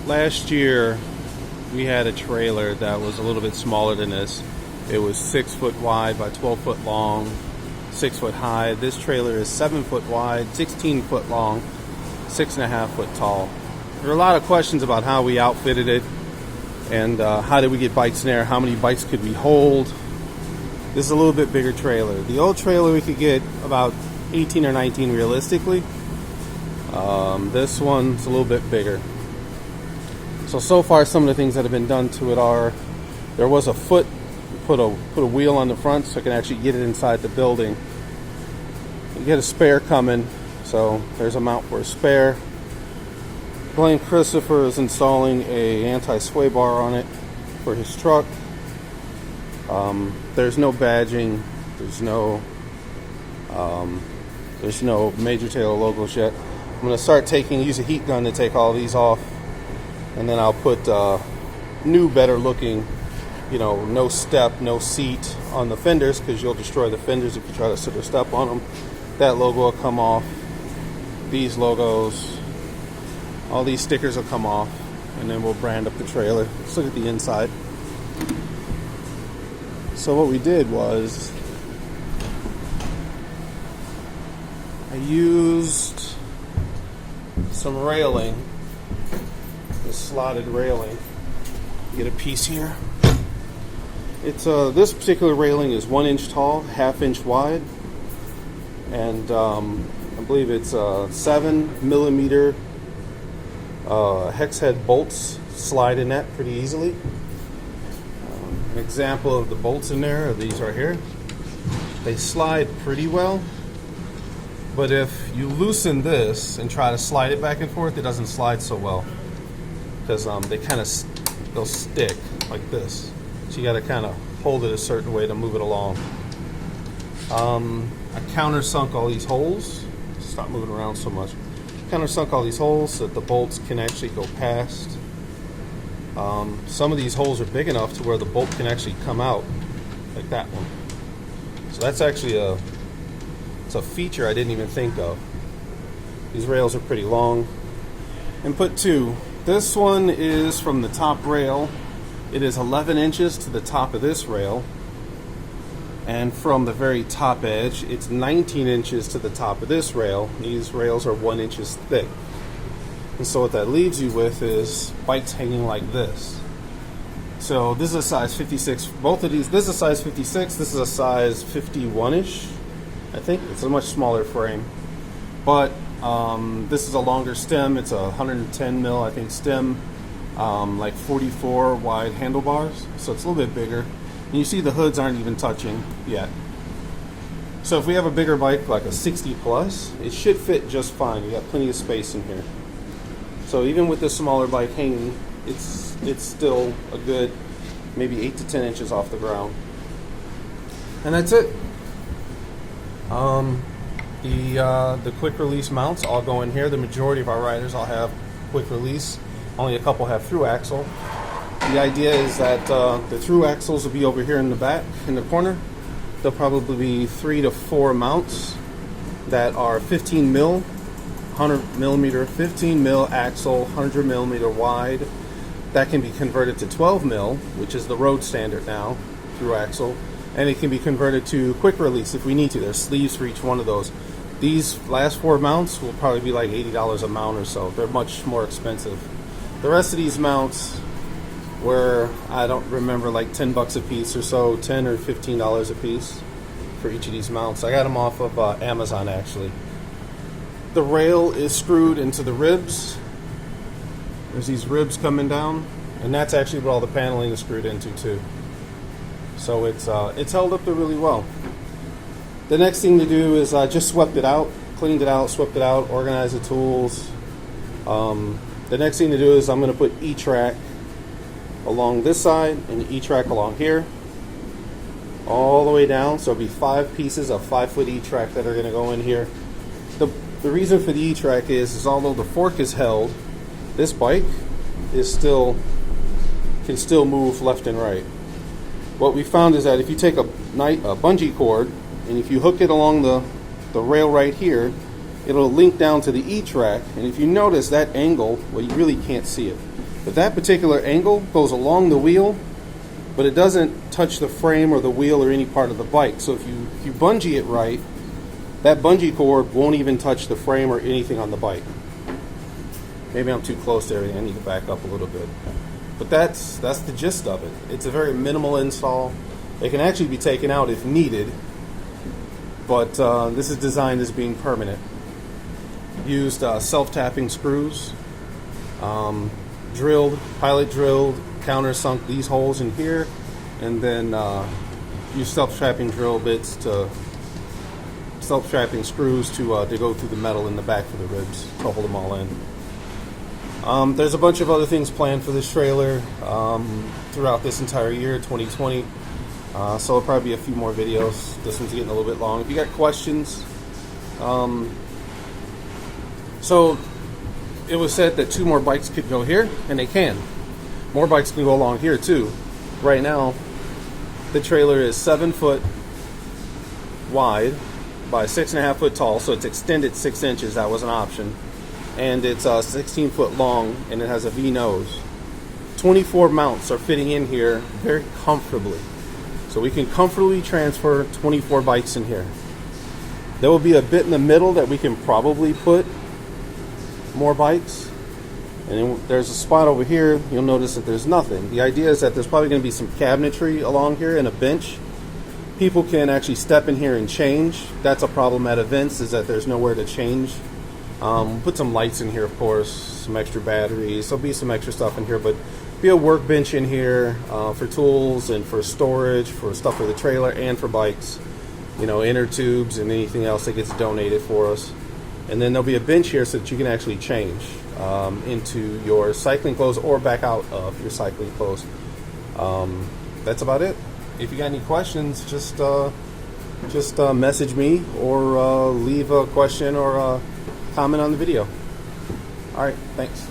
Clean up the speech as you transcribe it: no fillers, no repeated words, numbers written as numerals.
Last year, we had a trailer that was a little bit smaller than this. It was 6 foot wide by 12 foot long, 6 foot high. This trailer is 7 foot wide, 16 foot long, 6.5 foot tall. There are a lot of questions about how we outfitted it and how did we get bikes in there, how many bikes could we hold. This is a little bit bigger trailer. The old trailer we could get about 18 or 19 realistically. This one's a little bit bigger. So far some of the things that have been done to it are, there was a foot, put a wheel on the front so I can actually get it inside the building. You get a spare coming, so there's a mount for a spare. Blaine Christopher is installing a anti-sway bar on it for his truck. There's no badging, there's no Major Taylor logos yet. I'm going to use a heat gun to take all these off, and then I'll put new, better looking, no step, no seat on the fenders, because you'll destroy the fenders if you try to sit or step on them. That logo will come off. These logos, all these stickers will come off, and then we'll brand up the trailer. Let's look at the inside. So what we did was, I used some railing, this slotted railing. Get a piece here. It's this particular railing is 1 inch tall, 1/2 inch wide, and I believe it's 7mm hex head bolts slide in that pretty easily. An example of the bolts in there are these right here. They slide pretty well, but if you loosen this and try to slide it back and forth, it doesn't slide so well, because they'll stick like this. So you got to kind of hold it a certain way to move it along. I countersunk all these holes. Stop moving around so much. Countersunk all these holes so that the bolts can actually go past. Some of these holes are big enough to where the bolt can actually come out, like that one. So that's actually it's a feature I didn't even think of. These rails are pretty long. Input 2. This one is from the top rail. It is 11 inches to the top of this rail. And from the very top edge, it's 19 inches to the top of this rail. These rails are 1 inch thick. And so what that leaves you with is bikes hanging like this. So this is a size 56. Both of these, this is a size 56. This is a size 51-ish. I think it's a much smaller frame. But this is a longer stem. It's a 110 mil, I think, stem. Like 44 wide handlebars. So it's a little bit bigger. And you see the hoods aren't even touching yet. So if we have a bigger bike, like a 60 plus, it should fit just fine. You got plenty of space in here. So even with this smaller bike hanging, it's still a good maybe 8 to 10 inches off the ground. And that's it. The quick release mounts all go in here. The majority of our riders all have quick release. Only a couple have through axle. The idea is that the through axles will be over here in the back, in the corner. There'll probably be 3 to 4 mounts that are 15 mil, 100 millimeter, 15 mil axle, 100 millimeter wide. That can be converted to 12 mil, which is the road standard now, through axle. And it can be converted to quick release if we need to. There's sleeves for each one of those. These last 4 mounts will probably be like $80 a mount or so. They're much more expensive. The rest of these mounts were, I don't remember, like 10 bucks a piece or so, $10 or $15 a piece for each of these mounts. I got them off of Amazon actually. The rail is screwed into the ribs. There's these ribs coming down, and that's actually what all the paneling is screwed into too. So it's held up there really well. The next thing to do is I just swept it out, cleaned it out, swept it out, organized the tools. The next thing to do is I'm going to put E-track along this side and E-track along here, all the way down. So it'll be 5 pieces of 5-foot E-track that are going to go in here. The reason for the E-track is although the fork is held, this bike is can still move left and right. What we found is that if you take a bungee cord and if you hook it along the rail right here, it'll link down to the E-track. And if you notice that angle, well, you really can't see it. But that particular angle goes along the wheel, but it doesn't touch the frame or the wheel or any part of the bike. So if you bungee it right, that bungee cord won't even touch the frame or anything on the bike. Maybe I'm too close to everything. I need to back up a little bit. But that's the gist of it. It's a very minimal install. It can actually be taken out if needed, but this is designed as being permanent. Used self-tapping screws, pilot drilled, countersunk these holes in here, and then use self-trapping screws to go through the metal in the back for the ribs to hold them all in. There's a bunch of other things planned for this trailer throughout this entire year, 2020. So it'll probably be a few more videos. This one's getting a little bit long. If you got questions, so it was said that 2 more bikes could go here, and they can. More bikes can go along here too. Right now, the trailer is 7 foot wide by 6.5 foot tall, so it's extended 6 inches. That was an option. And it's 16 foot long, and it has a V nose. 24 mounts are fitting in here very comfortably. So we can comfortably transfer 24 bikes in here. There will be a bit in the middle that we can probably put more bikes. And then there's a spot over here, you'll notice that there's nothing. The idea is that there's probably going to be some cabinetry along here and a bench. People can actually step in here and change. That's a problem at events, is that there's nowhere to change. Put some lights in here, of course, some extra batteries. There'll be some extra stuff in here, but be a workbench in here for tools and for storage, for stuff for the trailer and for bikes. You know, inner tubes and anything else that gets donated for us. And then there'll be a bench here so that you can actually change into your cycling clothes or back out of your cycling clothes. That's about it. If you got any questions, just message me or leave a question or a comment on the video. All right, thanks.